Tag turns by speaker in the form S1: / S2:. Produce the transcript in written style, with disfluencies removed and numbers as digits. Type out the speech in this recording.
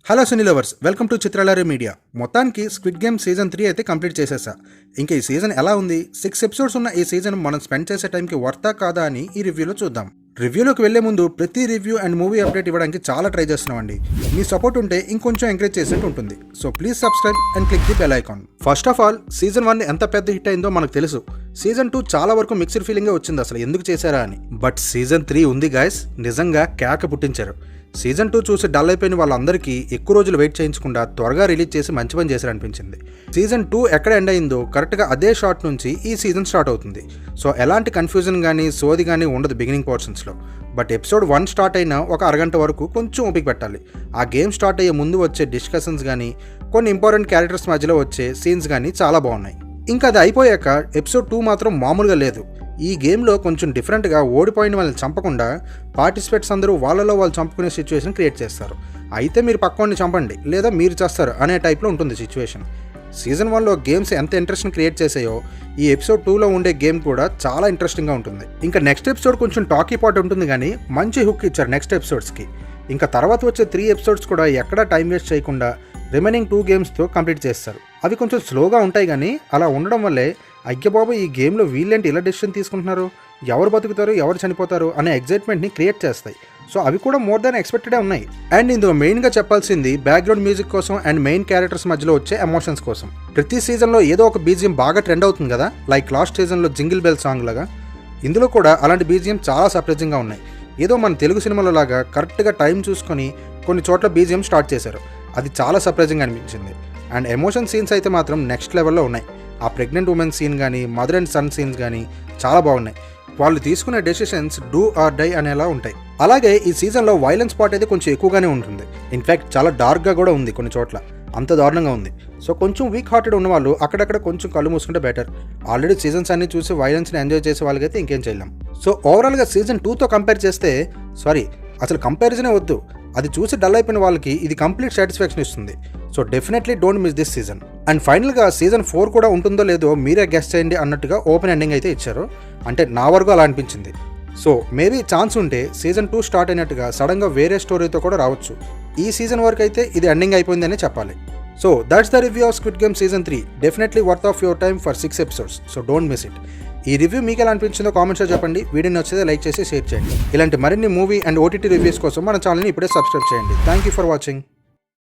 S1: Hello cine lovers, welcome to Chitralaya media. మొత్తానికి squid game season 3 అయితే complete చేసేసా. ఇంకా ఈ సీజన్ ఎలా ఉంది, 6 ఎపిసోడ్స్ ఉన్న ఈ సీజన్ మనం స్పెండ్ చేసే టైంకి వర్తా కాదా అని ఈ రివ్యూలో చూద్దాం. రివ్యూలోకి వెళ్లే ముందు ప్రతి రివ్యూ అండ్ మూవీ అప్డేట్ ఇవ్వడానికి చాలా ట్రై చేస్తున్నామండి. మీ సపోర్ట్ ఉంటే ఇంకొంచెం ఎంకరేజ్ చేసినట్టు ఉంటుంది. So please subscribe and click the bell icon. First of all, season 1 ఎంత పెద్ద హిట్ అయిందో మనకు తెలుసు. సీజన్ 2 చాలా వరకు మిక్స్డ్ ఫీలింగే వచ్చింది, అసలు ఎందుకు చేశారా అని. బట్ సీజన్ 3 ఉంది గైస్, నిజంగా కేక పుట్టించారు. సీజన్ 2 చూసి డల్ అయిపోయిన వాళ్ళందరికీ ఎక్కువ రోజులు వెయిట్ చేయించకుండా త్వరగా రిలీజ్ చేసి మంచి పని చేశారనిపించింది. సీజన్ 2 ఎక్కడ ఎండ్ అయిందో కరెక్ట్గా అదే షాట్ నుంచి ఈ సీజన్ స్టార్ట్ అవుతుంది. సో ఎలాంటి కన్ఫ్యూజన్ కానీ సోది కానీ ఉండదు బిగినింగ్ పోర్షన్స్లో. బట్ ఎపిసోడ్ 1 స్టార్ట్ అయినా ఒక అరగంట వరకు కొంచెం ఓపిక పెట్టాలి. ఆ గేమ్ స్టార్ట్ అయ్యే ముందు వచ్చే డిస్కషన్స్ కానీ కొన్ని ఇంపార్టెంట్ క్యారెక్టర్స్ మధ్యలో వచ్చే సీన్స్ కానీ చాలా బాగున్నాయి. ఇంకా అది అయిపోయాక ఎపిసోడ్ 2 మాత్రం మామూలుగా లేదు. ఈ గేమ్లో కొంచెం డిఫరెంట్గా ఓడిపోయిన వాళ్ళని చంపకుండా పార్టిసిపేట్స్ అందరూ వాళ్ళలో వాళ్ళు చంపుకునే సిచ్యువేషన్ క్రియేట్ చేస్తారు. అయితే మీరు పక్కవాడిని చంపండి లేదా మీరు చేస్తారు అనే టైప్లో ఉంటుంది సిచ్యువేషన్. సీజన్ 1లో గేమ్స్ ఎంత ఇంట్రెస్ట్ని క్రియేట్ చేసాయో ఈ ఎపిసోడ్ 2లో ఉండే గేమ్ కూడా చాలా ఇంట్రెస్టింగ్గా ఉంటుంది. ఇంకా నెక్స్ట్ ఎపిసోడ్ కొంచెం టాకీ పాట్ ఉంటుంది కానీ మంచి హుక్ ఇచ్చారు నెక్స్ట్ ఎపిసోడ్స్కి. ఇంకా తర్వాత వచ్చే 3 ఎపిసోడ్స్ కూడా ఎక్కడా టైం వేస్ట్ చేయకుండా రిమైనింగ్ 2 గేమ్స్తో కంప్లీట్ చేస్తారు. అవి కొంచెం స్లోగా ఉంటాయి కానీ అలా ఉండడం వల్లే అయ్యబాబు ఈ గేమ్లో వీళ్ళేంటి ఇలా డెసిషన్ తీసుకుంటున్నారు, ఎవరు బతుకుతారు ఎవరు చనిపోతారు అనే ఎగ్జైట్మెంట్ని క్రియేట్ చేస్తాయి. సో అవి కూడా మోర్ దాన్ ఎక్స్పెక్టెడే ఉన్నాయి. అండ్ ఇందులో మెయిన్గా చెప్పాల్సింది బ్యాక్గ్రౌండ్ మ్యూజిక్ కోసం అండ్ మెయిన్ క్యారెక్టర్స్ మధ్యలో వచ్చే ఎమోషన్స్ కోసం. ప్రతి సీజన్లో ఏదో ఒక బీజిఎం బాగా ట్రెండ్ అవుతుంది కదా, లైక్ లాస్ట్ సీజన్లో జింగిల్ బెల్ సాంగ్ లాగా. ఇందులో కూడా అలాంటి బీజిఎం చాలా సర్ప్రైజింగ్గా ఉన్నాయి. ఏదో మన తెలుగు సినిమాలో లాగా కరెక్ట్గా టైం చూసుకొని కొన్ని చోట్ల బీజిఎం స్టార్ట్ చేశారు. అది చాలా సర్ప్రైజింగ్ అనిపించింది. అండ్ ఎమోషన్ సీన్స్ అయితే మాత్రం నెక్స్ట్ లెవెల్లో ఉన్నాయి. ఆ ప్రెగ్నెంట్ ఉమెన్ సీన్ కానీ మదర్ అండ్ సన్ సీన్స్ కానీ చాలా బాగున్నాయి. వాళ్ళు తీసుకునే డెసిషన్స్ డూ ఆర్ డై అనేలా ఉంటాయి. అలాగే ఈ సీజన్లో వైలెన్స్ పార్ట్ అయితే కొంచెం ఎక్కువగానే ఉంటుంది. ఇన్ఫ్యాక్ట్ చాలా డార్క్గా కూడా ఉంది, కొన్ని చోట్ల అంత దారుణంగా ఉంది. సో కొంచెం వీక్ హార్టెడ్ ఉన్న వాళ్ళు అక్కడక్కడ కొంచెం కళ్ళు మూసుకుంటే బెటర్. ఆల్రెడీ సీజన్స్ అన్ని చూసి వైలెన్స్ని ఎంజాయ్ చేసే వాళ్ళకైతే ఇంకేం చేయలేం. సో ఓవరాల్గా సీజన్ 2తో కంపేర్ చేస్తే అసలు కంపారిజనే వద్దు, అది చూసి డల్ అయిపోయిన వాళ్ళకి ఇది కంప్లీట్ సాటిస్ఫాక్షన్ ఇస్తుంది. So definitely don't miss this season. And ఫైనల్గా సీజన్ 4 కూడా ఉంటుందో లేదో మీరే గెస్ చేయండి అన్నట్టుగా ఓపెన్ ఎండింగ్ అయితే ఇచ్చారు. అంటే నా వరకు అలా అనిపించింది. సో మేబీ ఛాన్స్ ఉంటే సీజన్ 2 స్టార్ట్ అయినట్టుగా సడన్గా వేరే స్టోరీతో కూడా రావచ్చు. ఈ సీజన్ వరకు అయితే ఇది ఎండింగ్ అయిపోయిందనే చెప్పాలి. So that's the review of squid game season 3. Definitely worth of your time for 6 episodes. So don't miss it. ఈ రివ్యూ మీకు ఎలా అనిపించిందో కామెంట్స్లో చెప్పండి. వీడియోని నచ్చితే లైక్ చేసి షేర్ చేయండి. ఇలాంటి మరిన్ని మూవీ అండ్ ఓటీటీ రివ్యూస్ కోసం మన ఛానల్ని ఇప్పుడే సబ్స్క్రైబ్ చేయండి. Thank you for watching.